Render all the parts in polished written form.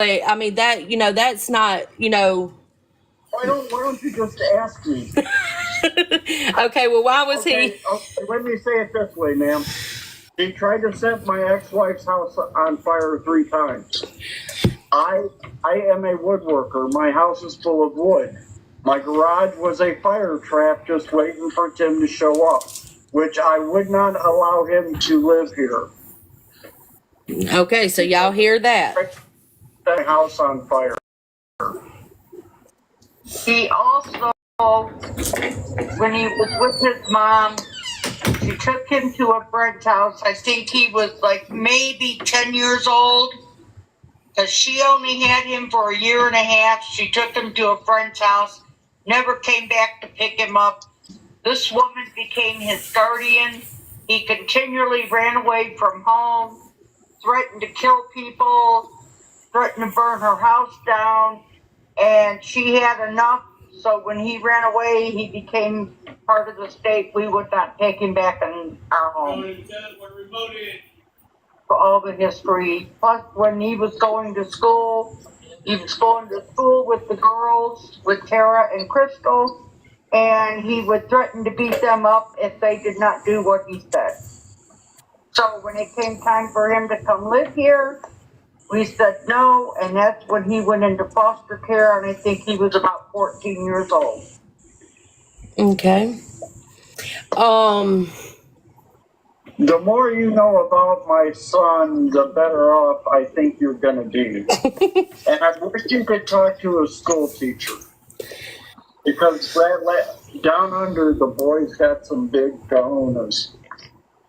I mean, that, that's not, Why don't you just ask me? okay, well, why was Okay, let me say it this way, ma'am. He tried to set my ex-wife's house on fire 3 times. I am a woodworker. My house is full of wood. My garage was a fire trap just waiting for Tim to show up, which I would not allow him to live here. Okay, so y'all hear that? The house on fire. He also, when he was with his mom, she took him to a friend's house. I think he was like maybe 10 years old, because she only had him for a year and a half. She took him to a friend's house, never came back to pick him up. This woman became his guardian. He continually ran away from home, threatened to kill people, threatened to burn her house down, and she had enough. So when he ran away, he became part of the state. We would not take him back in our home. For all the history. Plus, when he was going to school, he was going to school with the girls, with Tara and Crystal, and he would threaten to beat them up if they did not do what he said. So when it came time for him to come live here, we said no, and that's when he went into foster care, and I think he was about 14 years old. Okay. The more you know about my son, the better off I think you're going to be. And I wish you could talk to a school teacher. Because down under, the boys got some big kahunas.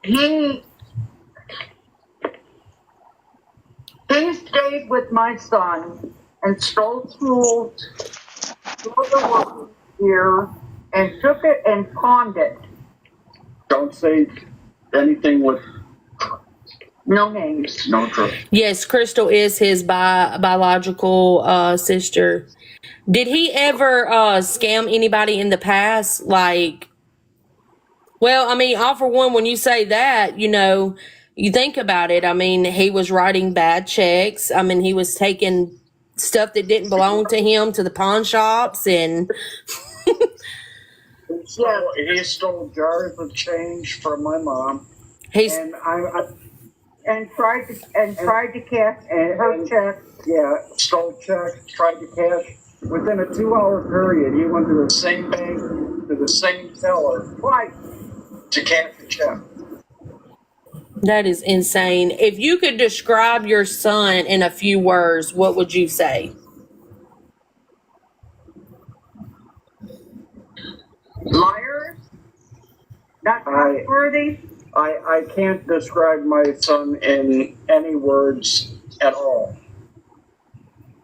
He stayed with my son and stole tools, stole the work here, and took it and pawned it. Don't say anything with no names. No truth. Yes, Crystal is his biological sister. Did he ever scam anybody in the past? Like, well, I mean, all for one, when you say that, you think about it. I mean, he was writing bad checks. I mean, he was taking stuff that didn't belong to him to the pawn shops, and so he stole jars of change from my mom. And tried to cash her check. Yeah, stole checks, tried to cash. Within a 2-hour period, he went to the same bank, to the same teller, twice, to cash a check. That is insane. If you could describe your son in a few words, what would you say? Liar? Not trustworthy? I can't describe my son in any words at all.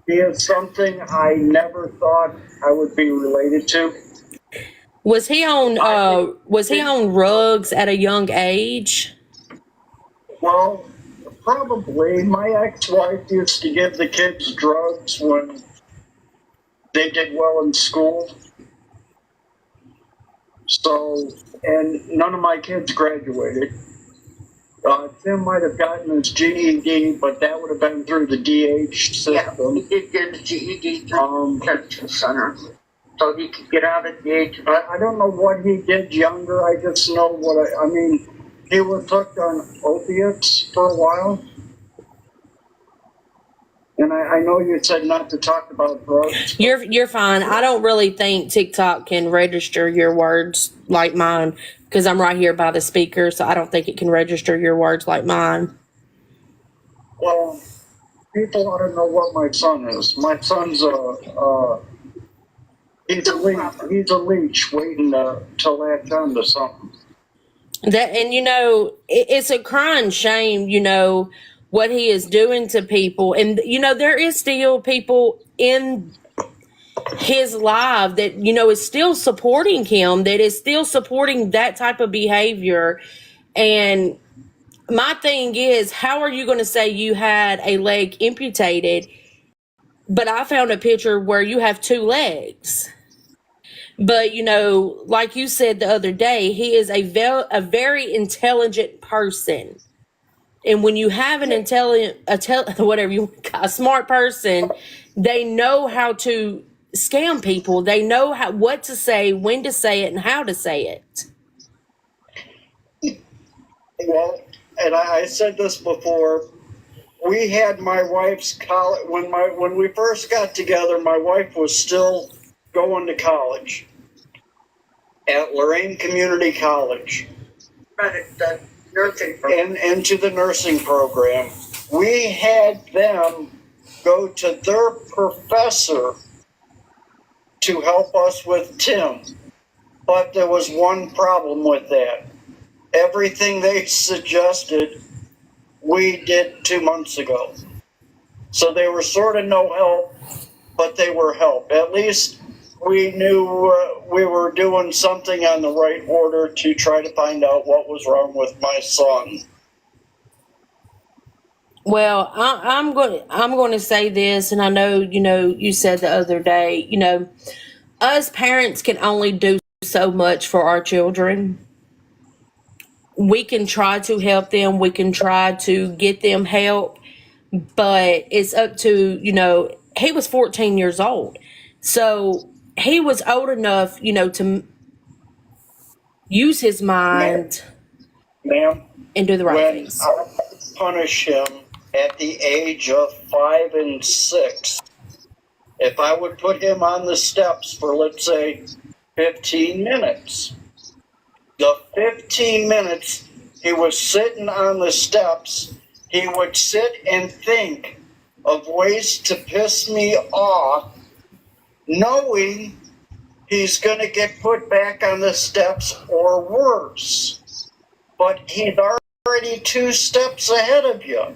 He is something I never thought I would be related to. Was he on drugs at a young age? Well, probably. My ex-wife used to give the kids drugs when they did well in school. So, and none of my kids graduated. Tim might have gotten his GED, but that would have been through the DH system. Yeah, he did get his GED through the detention center, so he could get out at the age of... I don't know what he did younger. I just know what I mean, he was hooked on opiates for a while. And I know you said not to talk about drugs. You're fine. I don't really think TikTok can register your words like mine, because I'm right here by the speaker, so I don't think it can register your words like mine. Well, people ought to know what my son is. My son's he's a leech waiting to latch on to something. It's a crying shame, what he is doing to people. And, there is still people in his life that, is still supporting him, that is still supporting that type of behavior. And my thing is, how are you going to say you had a leg amputated, but I found a picture where you have 2 legs? But, like you said the other day, he is a very intelligent person. And when you have an intelligent, a smart person, they know how to scam people. They know what to say, when to say it, and how to say it. Well, and I said this before. We had my wife's college when we first got together. My wife was still going to college at Lorraine Community College. Right, the nursing And into the nursing program. We had them go to their professor to help us with Tim. But there was one problem with that. Everything they suggested, we did 2 months ago. So they were sort of no help, but they were help. At least we knew we were doing something on the right order to try to find out what was wrong with my son. Well, I'm going to say this, and I know, you said the other day, us parents can only do so much for our children. We can try to help them. We can try to get them help, but it's up to, he was 14 years old. So he was old enough, to use his mind Ma'am, and do the right when things. I punish him at the age of 5 and 6, if I would put him on the steps for, let's say, 15 minutes, the 15 minutes he was sitting on the steps, he would sit and think of ways to piss me off, knowing he's going to get put back on the steps or worse. But he's already 2 steps ahead of you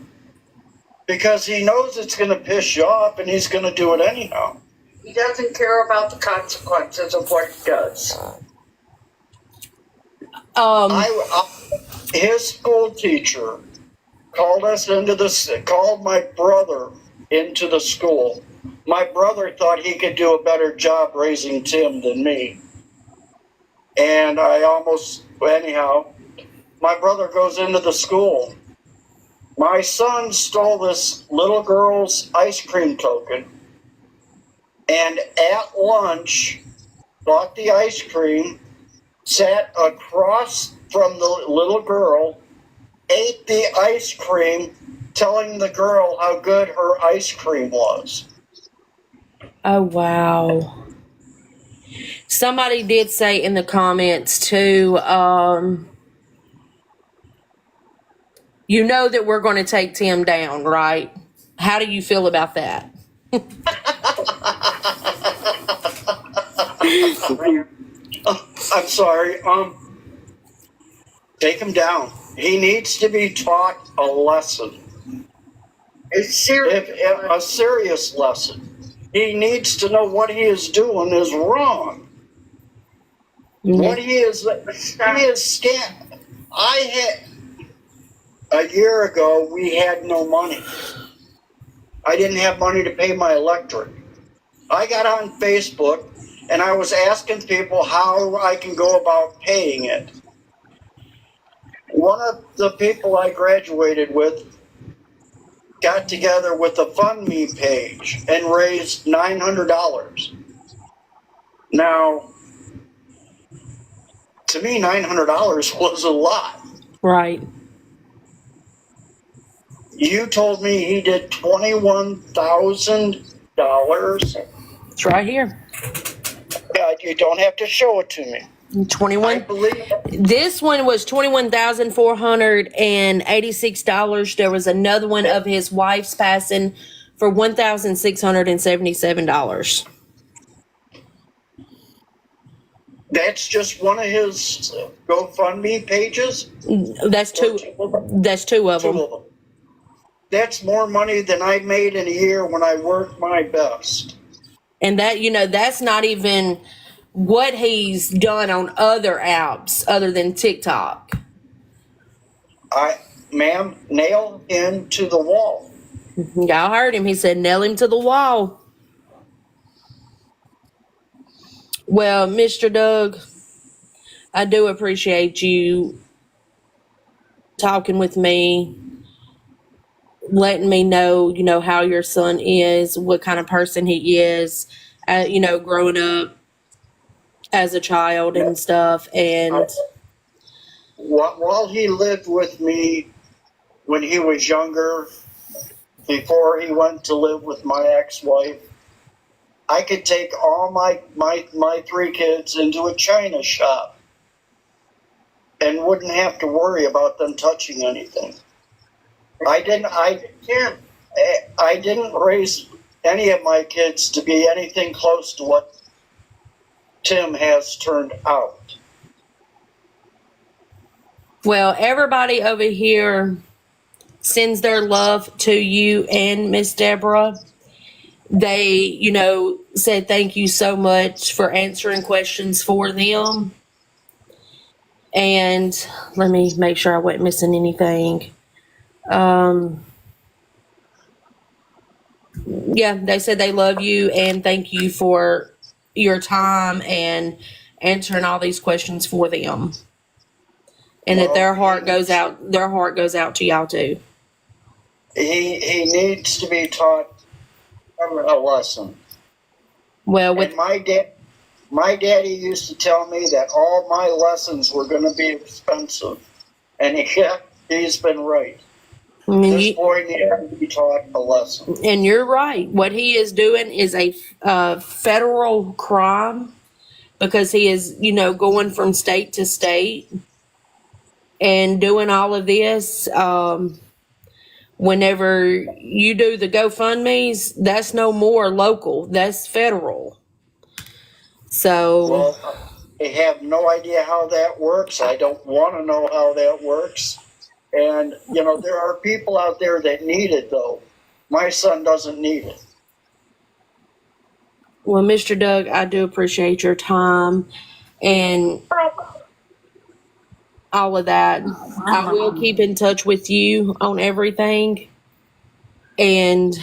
because he knows it's going to piss you off and he's going to do it anyhow. He doesn't care about the consequences of what he does. His school teacher called my brother into the school. My brother thought he could do a better job raising Tim than me. And anyhow, my brother goes into the school. My son stole this little girl's ice cream token and at lunch bought the ice cream, sat across from the little girl, ate the ice cream, telling the girl how good her ice cream was. Oh, wow. Somebody did say in the comments too, you know that we're going to take Tim down, right? How do you feel about that? I'm sorry. Take him down. He needs to be taught a lesson. A serious lesson. He needs to know what he is doing is wrong. Mm-hmm. What he is scam. A year ago, we had no money. I didn't have money to pay my electric. I got on Facebook and I was asking people how I can go about paying it. One of the people I graduated with got together with a FundMe page and raised $900. Now, to me, $900 was a lot. Right. You told me he did $21,000. It's right here. Yeah, you don't have to show it to me. 21. I believe This one was $21,486. There was another one of his wife's passing for $1,677. that's just one of his GoFundMe pages. That's two. That's two of them. That's more money than I made in a year when I worked my best. And that, that's not even what he's done on other apps other than TikTok. Ma'am, nail him to the wall. Y'all heard him. He said, nail him to the wall. Well, Mr. Doug, I do appreciate you talking with me. letting me know, you know, how your son is, what kind of person he is, you know, growing up as a child and stuff. And While he lived with me when he was younger, before he went to live with my ex-wife, I could take all my 3 kids into a china shop and wouldn't have to worry about them touching anything. I didn't raise any of my kids to be anything close to what Tim has turned out. well, everybody over here sends their love to you and Miss Deborah. They, you know, said thank you so much for answering questions for them. And let me make sure I wasn't missing anything. Yeah, they said they love you and thank you for your time and answering all these questions for them. And that their heart goes out to y'all too. He needs to be taught a lesson. Well, with And my daddy used to tell me that all my lessons were going to be expensive, and he's been right. I mean, This boy needs to be taught a lesson. and you're right. What he is doing is a federal crime because he is, you know, going from state to state and doing all of this. Whenever you do the GoFundMe's, that's no more local. That's federal. So, Well, I have no idea how that works. I don't want to know how that works. And, you know, there are people out there that need it, though. My son doesn't need it. well, Mr. Doug, I do appreciate your time and all of that. I will keep in touch with you on everything. And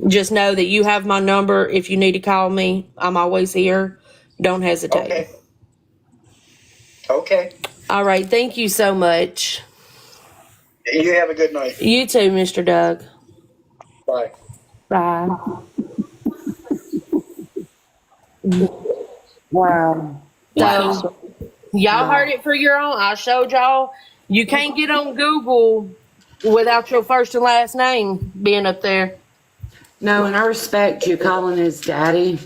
just know that you have my number. If you need to call me, I'm always here. Don't hesitate. Okay. Okay. All right. Thank you so much. You have a good night. You too, Mr. Doug. Bye. Bye. Wow. So, y'all heard it for your own. I showed y'all. You can't get on Google without your first and last name being up there. No, and I respect you calling his daddy.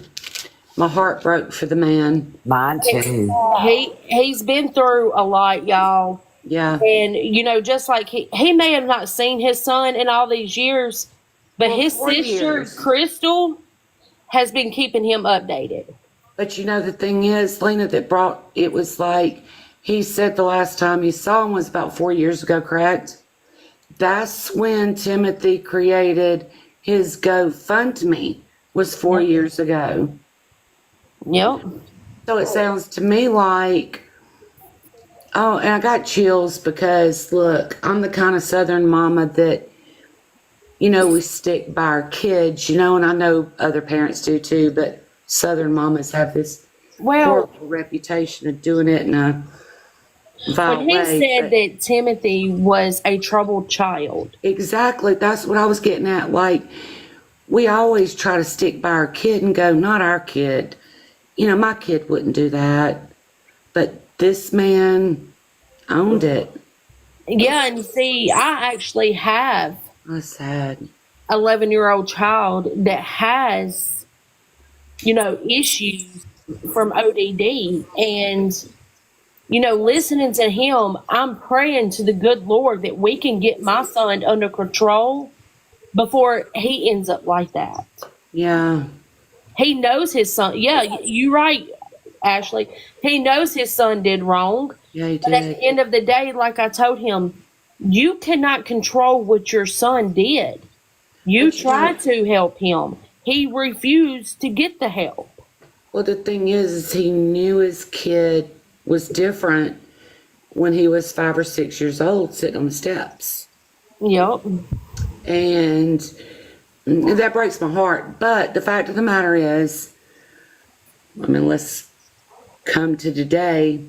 My heart broke for the man. Mine too. He's been through a lot, y'all. Yeah. And, you know, just like he may have not seen his son in all these years, but his 4 sister, years. Crystal, has been keeping him updated. But you know, the thing is, Lena, it was like, he said the last time he saw him was about 4 years ago, correct? That's when Timothy created his GoFundMe, was 4 years ago. Yep. So it sounds to me like, oh, and I got chills because, look, I'm the kind of Southern mama that, you know, we stick by our kids, you know, and I know other parents do too, but Southern mamas have this horrible reputation of doing it in a vile When he way. said that Timothy was a troubled child. Exactly. That's what I was getting at. Like, we always try to stick by our kid and go, not our kid. You know, my kid wouldn't do that. But this man owned it. Yeah, and see, I actually have That's sad. 11-year-old child that has, you know, issues from ODD. And, you know, listening to him, I'm praying to the good Lord that we can get my son under control before he ends up like that. Yeah. He knows his son. Yeah, you're right, Ashley. He knows his son did wrong. Yeah, he But at did. the end of the day, like I told him, you cannot control what your son did. You tried to help him. He refused to get the help. Well, the thing is he knew his kid was different when he was 5 or 6 years old, sitting on the steps. Yep. And that breaks my heart. But the fact of the matter is, I mean, let's come to today.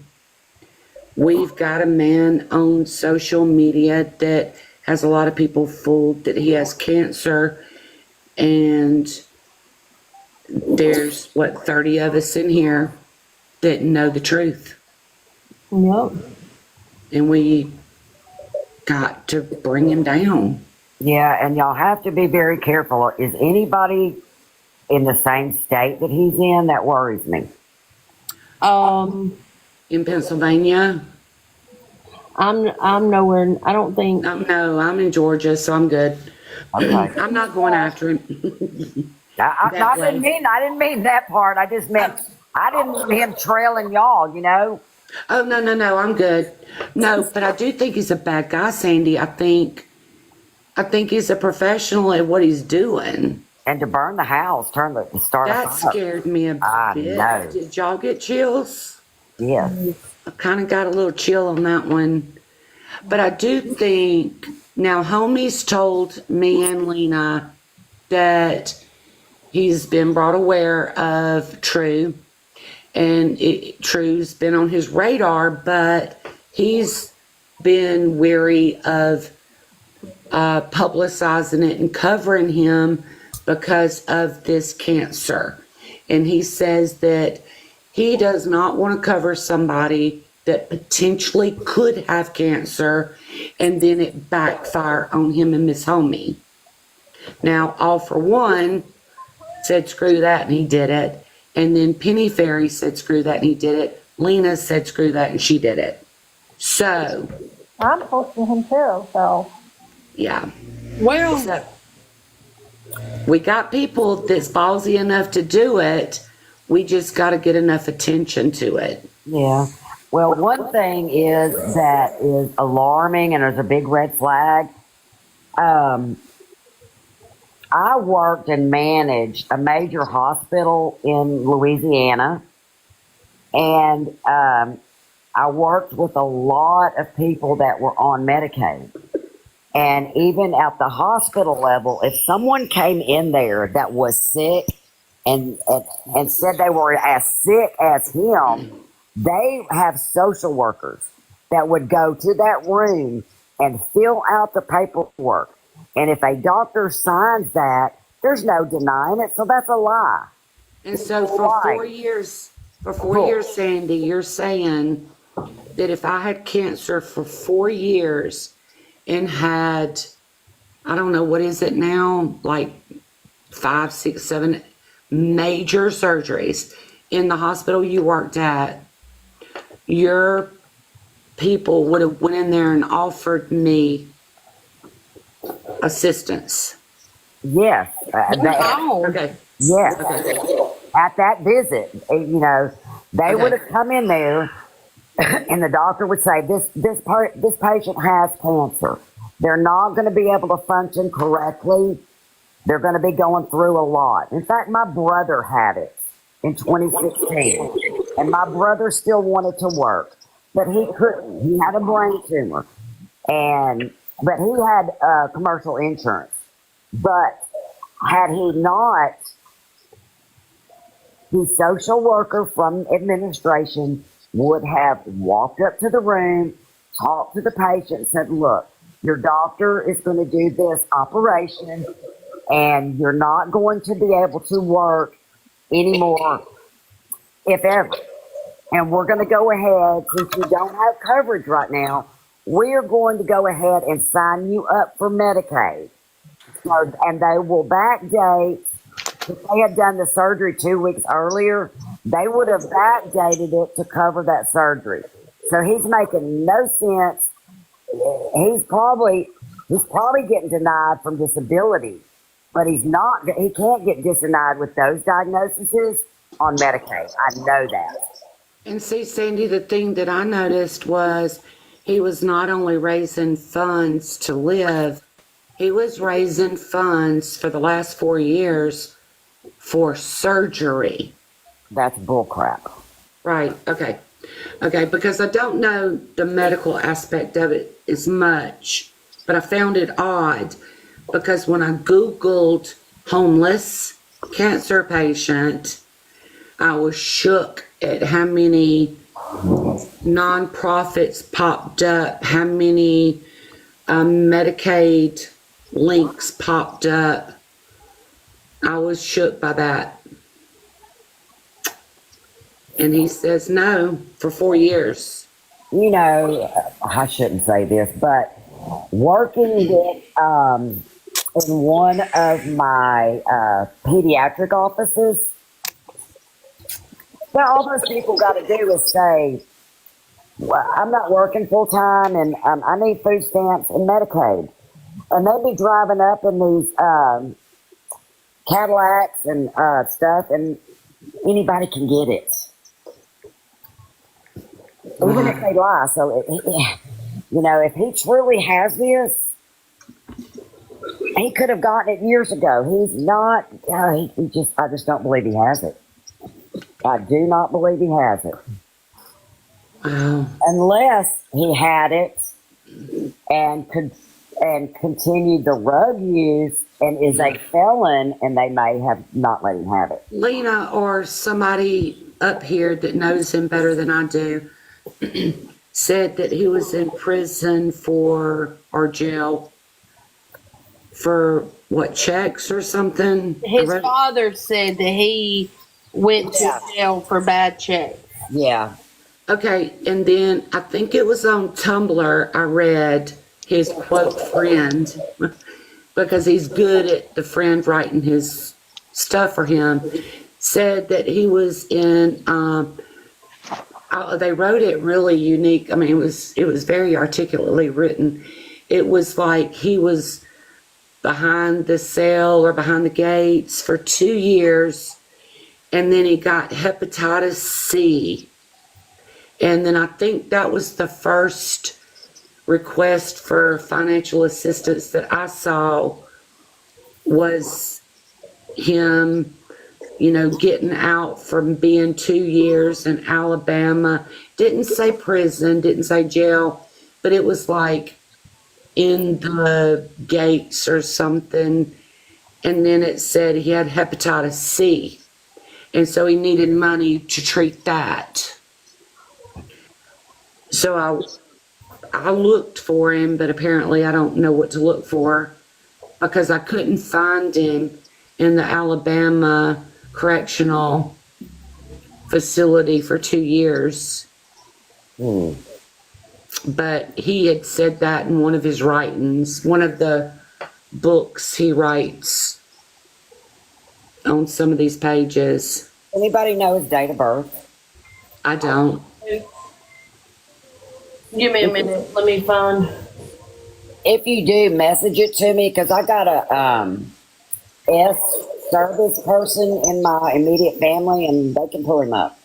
We've got a man on social media that has a lot of people fooled that he has cancer. And there's, 30 of us in here that know the truth. Yep. And we got to bring him down. Yeah, and y'all have to be very careful. Is anybody in the same state that he's in? That worries me. In Pennsylvania? I'm nowhere. I don't think. No, I'm in Georgia, so I'm good. Okay. I'm not going after him. I didn't mean that part. I just meant I didn't want him trailing y'all, you know. Oh, no, I'm good. No, but I do think he's a bad guy, Sandy. I think he's a professional at what he's doing. And to burn the house, start That a fire. scared me a bit. know. Did y'all get chills? Yeah. I kind of got a little chill on that one. But I do think, now homies told me and Lena that he's been brought aware of True. And True's been on his radar, but he's been weary of publicizing it and covering him because of this cancer. And he says that he does not want to cover somebody that potentially could have cancer and then it backfire on him and Miss Homie. Now, All for One said screw that and he did it. And then Penny Fairy said screw that and he did it. Lena said screw that and she did it. So I'm close to him too, so. yeah. Well, So we got people that's ballsy enough to do it. We just got to get enough attention to it. Yeah. Well, one thing is that is alarming and there's a big red flag. I worked and managed a major hospital in Louisiana, and I worked with a lot of people that were on Medicaid. And even at the hospital level, if someone came in there that was sick and said they were as sick as him, they have social workers that would go to that room and fill out the paperwork. And if a doctor signs that, there's no denying it, so that's a lie. And so for 4 years, Sandy, you're saying that if I had cancer for 4 years and had, I don't know, what is it now, like 5, 6, 7 major surgeries in the hospital you worked at, your people would have went in there and offered me assistance. Yes. Okay. Yes. Okay. At that visit, they would have come in there and the doctor would say, this patient has cancer. They're not going to be able to function correctly. They're going to be going through a lot. In fact, my brother had it in 2016. And my brother still wanted to work, but he couldn't. He had a brain tumor. But he had commercial insurance. But had he not, the social worker from administration would have walked up to the room, talked to the patient, said, look, your doctor is going to do this operation and you're not going to be able to work anymore, if ever. And we're going to go ahead, since you don't have coverage right now, we're going to go ahead and sign you up for Medicaid. So, and they will backdate. If they had done the surgery 2 weeks earlier, they would have backdated it to cover that surgery. So he's making no sense. He's probably getting denied from disability, but he can't get denied with those diagnoses on Medicaid. I know that. And see, Sandy, the thing that I noticed was he was not only raising funds to live, he was raising funds for the last 4 years for surgery. That's bullcrap. Right. Okay. Because I don't know the medical aspect of it as much, but I found it odd because when I Googled homeless cancer patient, I was shook at how many nonprofits popped up, how many Medicaid links popped up. I was shook by that. And he says no for 4 years. You know, I shouldn't say this, but working with in one of my pediatric offices, now all those people got to do is say, well, I'm not working full time and I need food stamps and Medicaid. And they'd be driving up in these Cadillacs and stuff, and anybody can get it. Even if they lie. So, you know, if he truly has this, he could have gotten it years ago. He's not, I just don't believe he has it. I do not believe he has it. Unless he had it and continued the drug use and is a felon, and they may have not let him have it. Lena or somebody up here that knows him better than I do said that he was in prison or jail for what, checks or something? His father said that he went to jail for bad checks. Yeah. Okay, and then I think it was on Tumblr I read his quote friend, because he's good at the friend writing his stuff for him, said that he was in, they wrote it really unique. I mean, it was very articulately written. It was like he was behind the cell or behind the gates for 2 years, and then he got hepatitis C. And then I think that was the first request for financial assistance that I saw, was him, you know, getting out from being 2 years in Alabama. Didn't say prison, didn't say jail, but it was like in the gates or something. And then it said he had hepatitis C. And so he needed money to treat that. So I looked for him, but apparently I don't know what to look for, because I couldn't find him in the Alabama correctional facility for 2 years. But he had said that in one of his writings, one of the books he writes on some of these pages. Anybody know his date of birth? I don't. Give me a minute. Let me find. If you do, message it to me, because I got a S service person in my immediate family, and they can pull him up.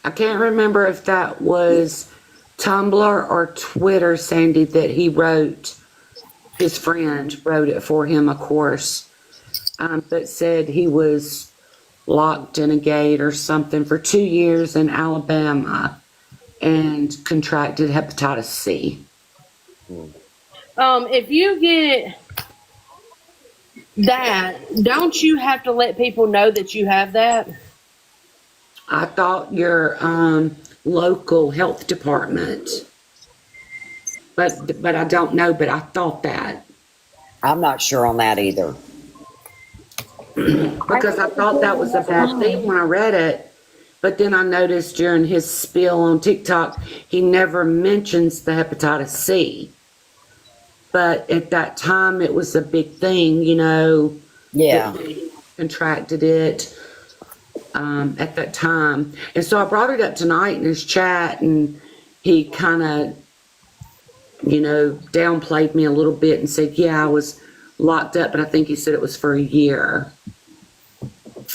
I can't remember if that was Tumblr or Twitter, Sandy, that he wrote, his friend wrote it for him, of course, but said he was locked in a gate or something for 2 years in Alabama and contracted hepatitis C. If you get that, don't you have to let people know that you have that? I thought your local health department, but I don't know, but I thought that. I'm not sure on that either. Because I thought that was a bad thing when I read it. But then I noticed during his spiel on TikTok, he never mentions the hepatitis C. But at that time, it was a big thing, you know. Yeah. That he contracted it at that time. And so I brought it up tonight in his chat, and he kind of, you know, downplayed me a little bit and said, yeah, I was locked up, but I think he said it was for a year.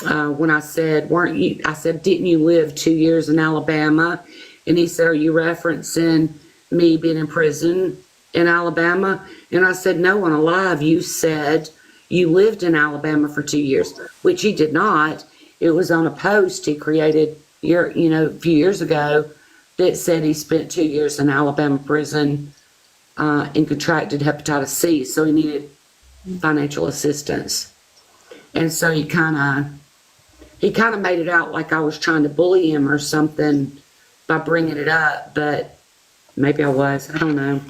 When I said, didn't you live 2 years in Alabama? And he said, are you referencing me being in prison in Alabama? And I said, no, on alive, you said you lived in Alabama for 2 years, which he did not. It was on a post he created a few years ago that said he spent 2 years in Alabama prison and contracted hepatitis C, so he needed financial assistance. And so he kind of made it out like I was trying to bully him or something by bringing it up, but maybe I was. I don't know.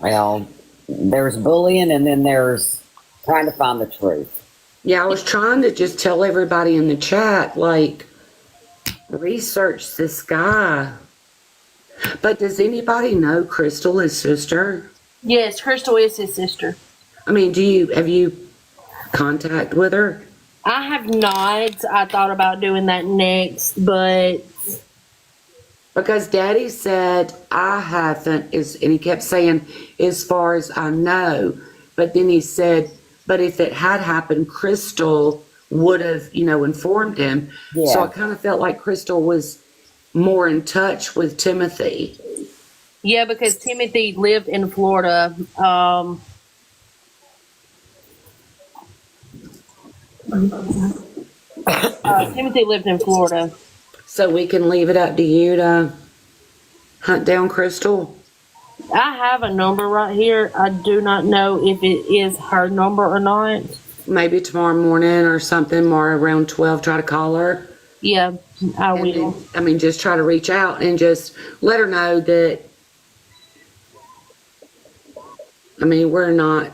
Well, there's bullying and then there's trying to find the truth. Yeah, I was trying to just tell everybody in the chat, like, research this guy. But does anybody know Crystal, his sister? Yes, Crystal is his sister. I mean, have you contact with her? I have not. I thought about doing that next, but Because Daddy said, I haven't, and he kept saying, as far as I know. But then he said, but if it had happened, Crystal would have, informed him. Yeah. So I kind of felt like Crystal was more in touch with Timothy. yeah, because Timothy lived in Florida. Timothy lived in Florida. So we can leave it up to you to hunt down Crystal. I have a number right here. I do not know if it is her number or not. Maybe tomorrow morning or something, or around 12, try to call her. Yeah, I And will. then, just try to reach out and just let her know that, we're not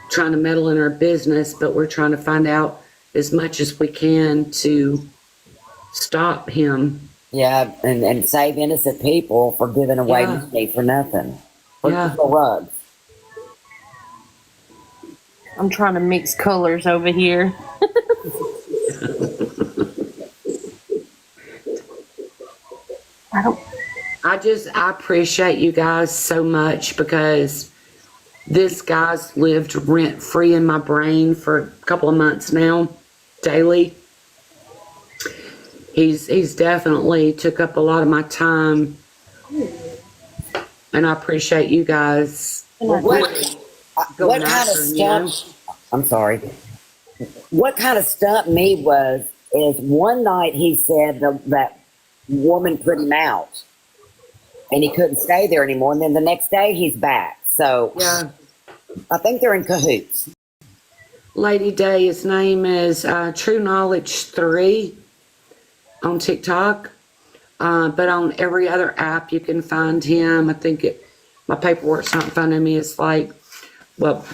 trying to meddle in her business, but we're trying to find out as much as we can to stop him. Yeah, and save innocent people for giving away Yeah. money for nothing. For Yeah. rugs. I'm trying to mix colors over here. I appreciate you guys so much, because this guy's lived rent free in my brain for a couple of months now, daily. He's definitely took up a lot of my time, and I appreciate you guys. What going kind of after him, stunt? I'm sorry. What kind of stunt me is one night he said that woman put him out, and he couldn't stay there anymore. And then the next day he's back. So Yeah. I think they're in cahoots. Lady Day, his name is trueknowledge3 on TikTok. But on every other app you can find him. I think my paperwork's not in front of me. It's like,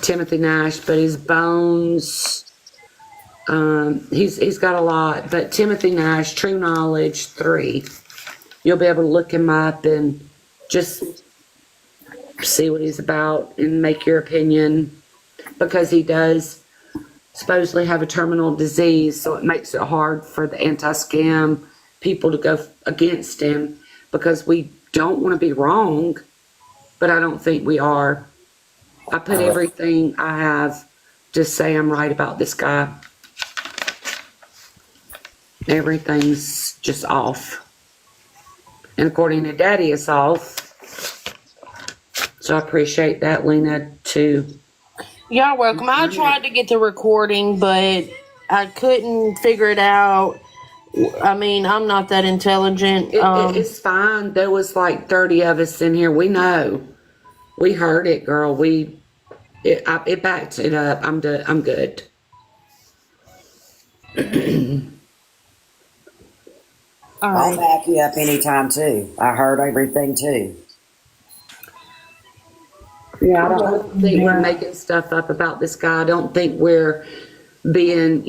Timothy Nash, but his Bones. He's got a lot, but Timothy Nash, trueknowledge3. You'll be able to look him up and just see what he's about and make your opinion, because he does supposedly have a terminal disease, so it makes it hard for the anti-scam people to go against him, because we don't want to be wrong, but I don't think we are. I put everything I have to say I'm right about this guy. Everything's just off. And according to Daddy, it's off. So I appreciate that, Lena, too. Y'all welcome. I tried to get the recording, but I couldn't figure it out. I'm not that intelligent. It's fine. There was like 30 of us in here. We know. We heard it, girl. It backs it up. I'm good. All I'll right. back you up anytime too. I heard everything too. Yeah, I don't think we're making stuff up about this guy. I don't think we're being,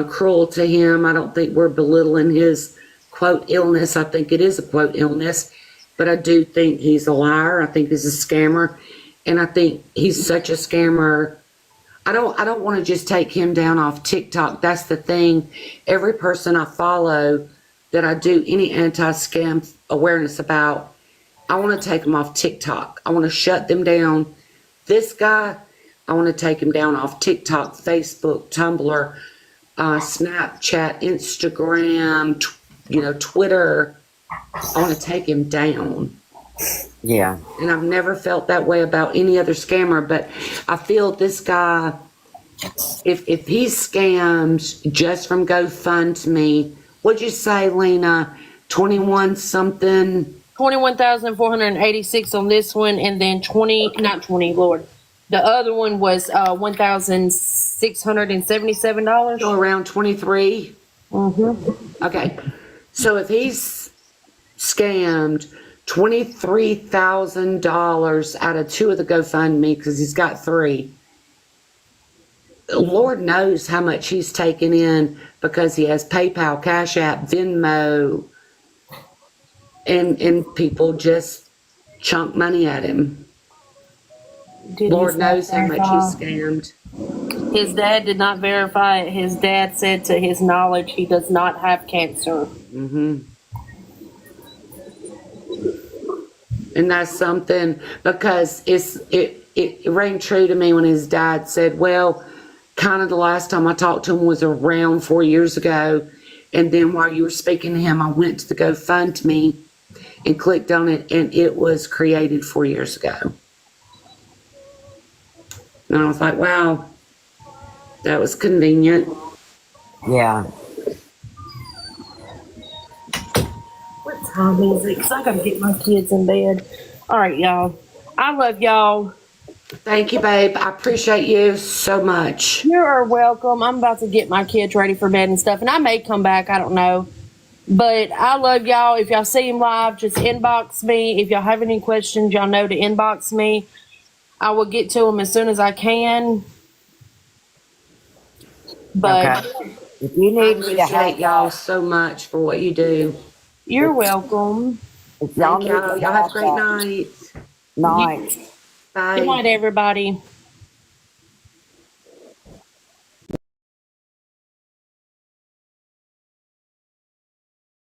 cruel to him. I don't think we're belittling his quote illness. I think it is a quote illness, but I do think he's a liar. I think he's a scammer, and I think he's such a scammer. I don't want to just take him down off TikTok. That's the thing. Every person I follow that I do any anti-scam awareness about, I want to take them off TikTok. I want to shut them down. This guy, I want to take him down off TikTok, Facebook, Tumblr, Snapchat, Instagram, Twitter. I want to take him down. Yeah. And I've never felt that way about any other scammer, but I feel this guy, if he scams just from GoFundMe, what'd you say, Lena? 21 something? 21,486 on this one, and then Lord. The other one was $1,677. So around 23? Mm-hmm. Okay. So if he's scammed $23,000 out of 2 of the GoFundMe because he's got 3. Lord knows how much he's taken in because he has PayPal, Cash App, Venmo, and people just chunk money at him. Lord knows how much he's scammed. His dad did not verify it. His dad said to his knowledge he does not have cancer. And that's something, because it rang true to me when his dad said, well, kind of the last time I talked to him was around 4 years ago. And then while you were speaking to him, I went to the GoFundMe and clicked on it, and it was created 4 years ago. And I was like, wow, that was convenient. Yeah. What time is it? Because I got to get my kids in bed. All right, y'all. I love y'all. Thank you, babe. I appreciate you so much. You are welcome. I'm about to get my kids ready for bed and stuff, and I may come back. I don't know. But I love y'all. If y'all see him live, just inbox me. If y'all have any questions, y'all know to inbox me. I will get to them as soon as I can. But Okay. If you I need me to appreciate help y'all so much for what you do. you're welcome. if y'all Thank need y'all. to Y'all have a great help, night. night. Bye. Good night, everybody.